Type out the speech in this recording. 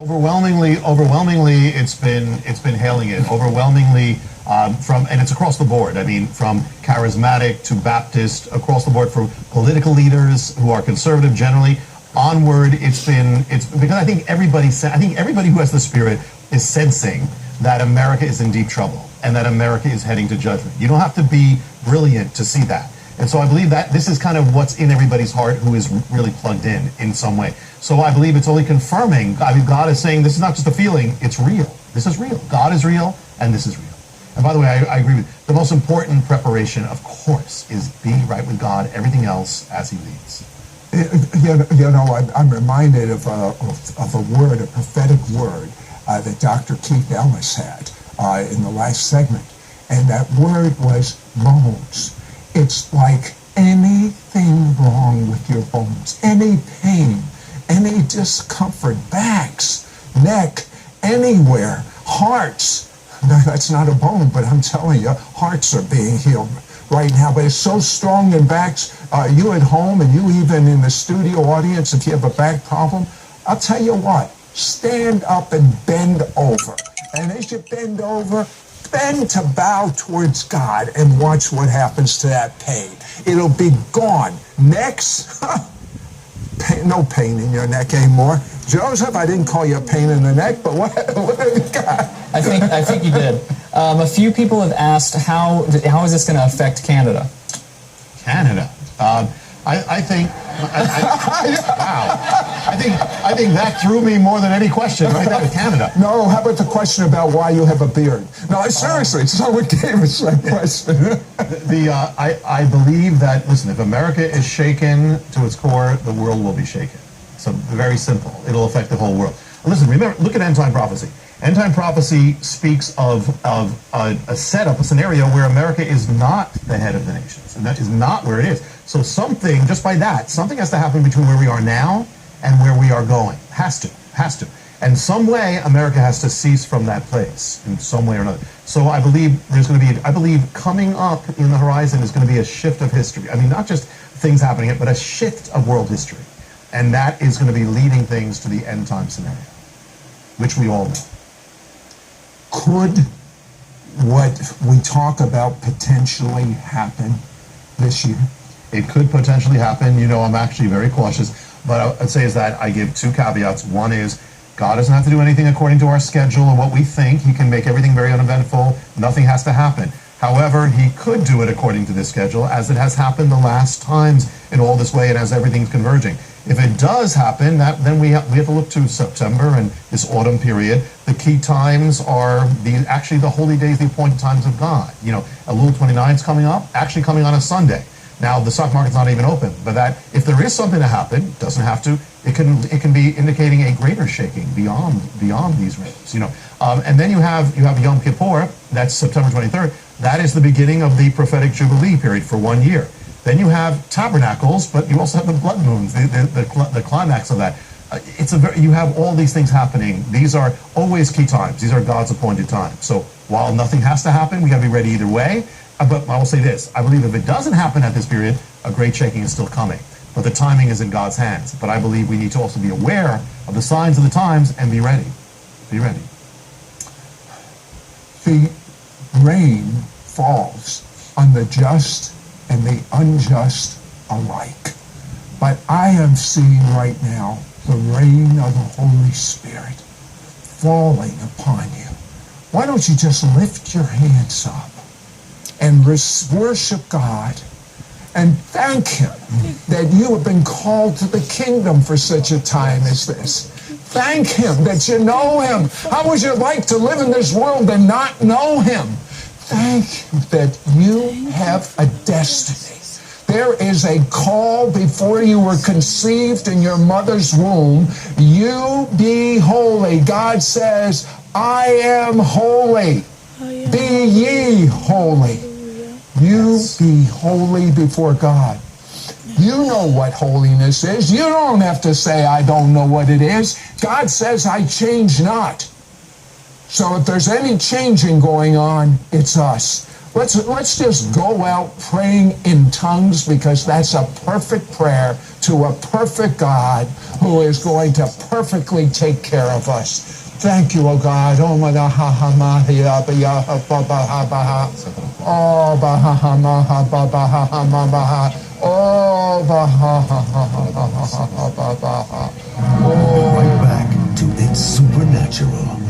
Overwhelmingly, it's been hailing it. Overwhelmingly, and it's across the board. I mean, from charismatic to Baptist, across the board for political leaders who are conservative generally. Onward, it's because I think everybody who has the Spirit is sensing that America is in deep trouble and that America is heading to judgment. You don't have to be brilliant to see that. And so I believe that this is kind of what's in everybody's heart who is really plugged in some way. So I believe it's only confirming. I mean, God is saying this is not just a feeling, it's real. This is real. God is real, and this is real. And by the way, I agree with you. The most important preparation, of course, is being right with God, everything else as he leads. I'm reminded of a word, a prophetic word that Dr. Keith Ellis had in the last segment. And that word was bones. It's like anything wrong with your bones, any pain, any discomfort, backs, neck, anywhere, hearts. No, that's not a bone, but I'm telling you, hearts are being healed right now. But it's so strong in backs. You at home and you even in the studio audience, if you have a back problem, I'll tell you what, stand up and bend over. And as you bend over, bend to bow towards God and watch what happens to that pain. It'll be gone. Necks, no pain in your neck anymore. Joseph, I didn't call you a pain in the neck, but what have you got? I think you did. A few people have asked how is this going to affect Canada? Canada. I think that threw me more than any question right there with Canada. No, how about the question about why you have a beard? No, seriously, someone gave us that question. I believe that, listen, if America is shaken to its core, the world will be shaken. So very simple. It'll affect the whole world. Listen, remember, look at end time prophecy. End time prophecy speaks of a setup, a scenario where America is not the head of the nations, and that is not where it is. So something, just by that, something has to happen between where we are now and where we are going. Has to. And some way, America has to cease from that place in some way or another. So I believe coming up in the horizon is going to be a shift of history. I mean, not just things happening, but a shift of world history. And that is going to be leading things to the end time scenario, which we all know. Could what we talk about potentially happen this year? It could potentially happen. You know, I'm actually very cautious. But I'd say is that I give two caveats. One is God doesn't have to do anything according to our schedule or what we think. He can make everything very uneventful. Nothing has to happen. However, he could do it according to this schedule, as it has happened the last times in all this way and as everything's converging. If it does happen, then we have to look to September and this autumn period. The key times are actually the holy days, the appointed times of God. You know, Elul 29 is coming up, actually coming on a Sunday. Now, the stock market's not even open, but that if there is something to happen, doesn't have to, it can be indicating a greater shaking beyond these ranges. You know, and then you have Yom Kippur, that's September 23rd. That is the beginning of the prophetic Jubilee period for 1 year. Then you have tabernacles, but you also have the blood moons, the climax of that. You have all these things happening. These are always key times. These are God's appointed times. So while nothing has to happen, we got to be ready either way. But I will say this. I believe if it doesn't happen at this period, a great shaking is still coming. But the timing is in God's hands. But I believe we need to also be aware of the signs of the times and be ready. Be ready. The rain falls on the just and the unjust alike. But I am seeing right now the rain of the Holy Spirit falling upon you. Why don't you just lift your hands up and worship God and thank him that you have been called to the kingdom for such a time as this. Thank him that you know him. How would you like to live in this world and not know him? Thank him that you have a destiny. There is a call before you were conceived in your mother's womb. You be holy. God says, I am holy. Be ye holy. You be holy before God. You know what holiness is. You don't have to say, I don't know what it is. God says, I change not. So if there's any changing going on, it's us. Let's just go out praying in tongues, because that's a perfect prayer to a perfect God who is going to perfectly take care of us. Thank you, O God. Oh, my God. Right back to It's Supernatural.